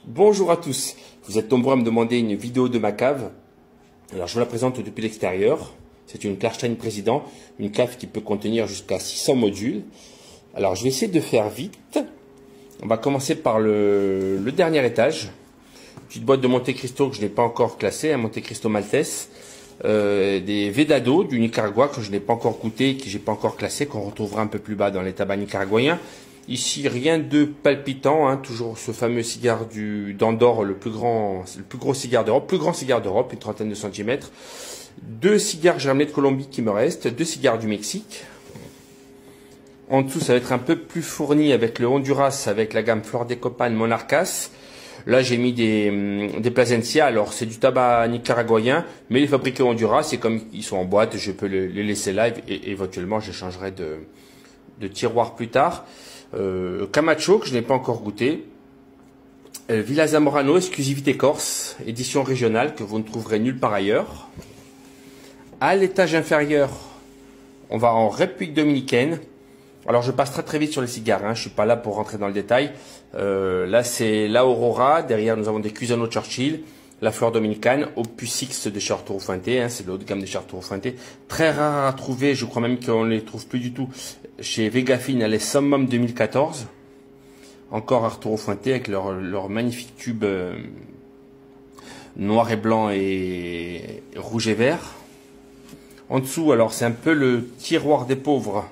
Bonjour à tous, vous êtes nombreux à me demander une vidéo de ma cave. Alors je vous la présente depuis l'extérieur. C'est une Klarstein Président, une cave qui peut contenir jusqu'à 600 modules. Alors je vais essayer de faire vite. On va commencer par le dernier étage. Une petite boîte de Monte Cristo que je n'ai pas encore classée, un Monte Cristo Maltese. Des Vedado du Nicaragua que je n'ai pas encore goûté, que j'ai pas encore classé, qu'on retrouvera un peu plus bas dans les tabacs nicaraguayens. Ici, rien de palpitant, hein, toujours ce fameux cigare d'Andorre, le plus gros cigare d'Europe, plus grand cigare d'Europe, une trentaine de centimètres. 2 cigares germinés de Colombie qui me restent, 2 cigares du Mexique. En dessous, ça va être un peu plus fourni avec le Honduras, avec la gamme Flor de Copan Monarcas. Là, j'ai mis des Plasencia. Alors, c'est du tabac nicaraguayen, mais il est fabriqué au Honduras. Et comme ils sont en boîte, je peux les laisser live et éventuellement, je changerai de tiroir plus tard. Camacho, que je n'ai pas encore goûté. Villa Zamorano, exclusivité corse, édition régionale, que vous ne trouverez nulle part ailleurs. À l'étage inférieur, on va en République dominicaine. Alors, je passe très vite sur les cigares, hein. Je suis pas là pour rentrer dans le détail. Là, c'est la Aurora. Derrière, nous avons des Cusano Churchill, la Fleur Dominicane, Opus X de chez Arturo Fuente, hein. C'est le haut de gamme de chez Arturo Fuente. Très rare à trouver, je crois même qu'on ne les trouve plus du tout. Chez Vegafine, les Summum 2014. Encore Arturo Fuente avec leur magnifique tube noir et blanc et rouge et vert. En dessous, alors, c'est un peu le tiroir des pauvres.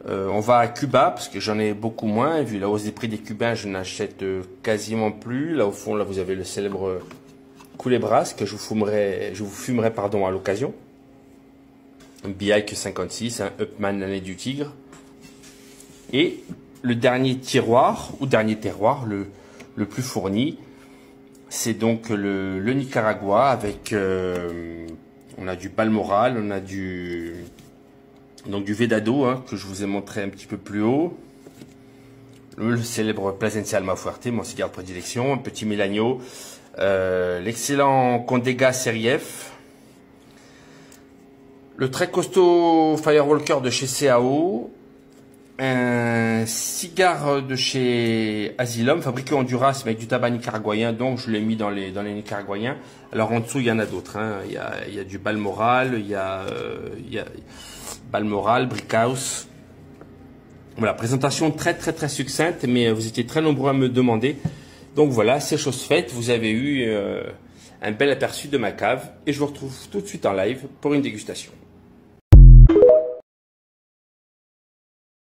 On va à Cuba, parce que j'en ai beaucoup moins. Vu la hausse des prix des Cubains, je n'achète quasiment plus. Là, au fond, là, vous avez le célèbre Culebras, que je vous fumerai pardon, à l'occasion. Un Biike 56, un Upman l'année du tigre. Et le dernier tiroir, ou dernier terroir, le plus fourni, c'est donc le Nicaragua, avec... on a du Balmoral, on a du Vedado, hein, que je vous ai montré un petit peu plus haut. Le célèbre Plasencia Almafuerte, mon cigare de prédilection. Un petit Melanio. L'excellent Condega Série F. Le très costaud Firewalker de chez CAO. Un cigare de chez Asylum, fabriqué en Honduras, mais avec du tabac nicaraguayen, donc je l'ai mis dans les nicaraguayens. Alors en dessous, il y en a d'autres, hein. Il y a du Balmoral, il y a Balmoral, Brickhouse. Voilà, présentation très succincte, mais vous étiez très nombreux à me demander. Donc voilà, c'est chose faite. Vous avez eu un bel aperçu de ma cave et je vous retrouve tout de suite en live pour une dégustation.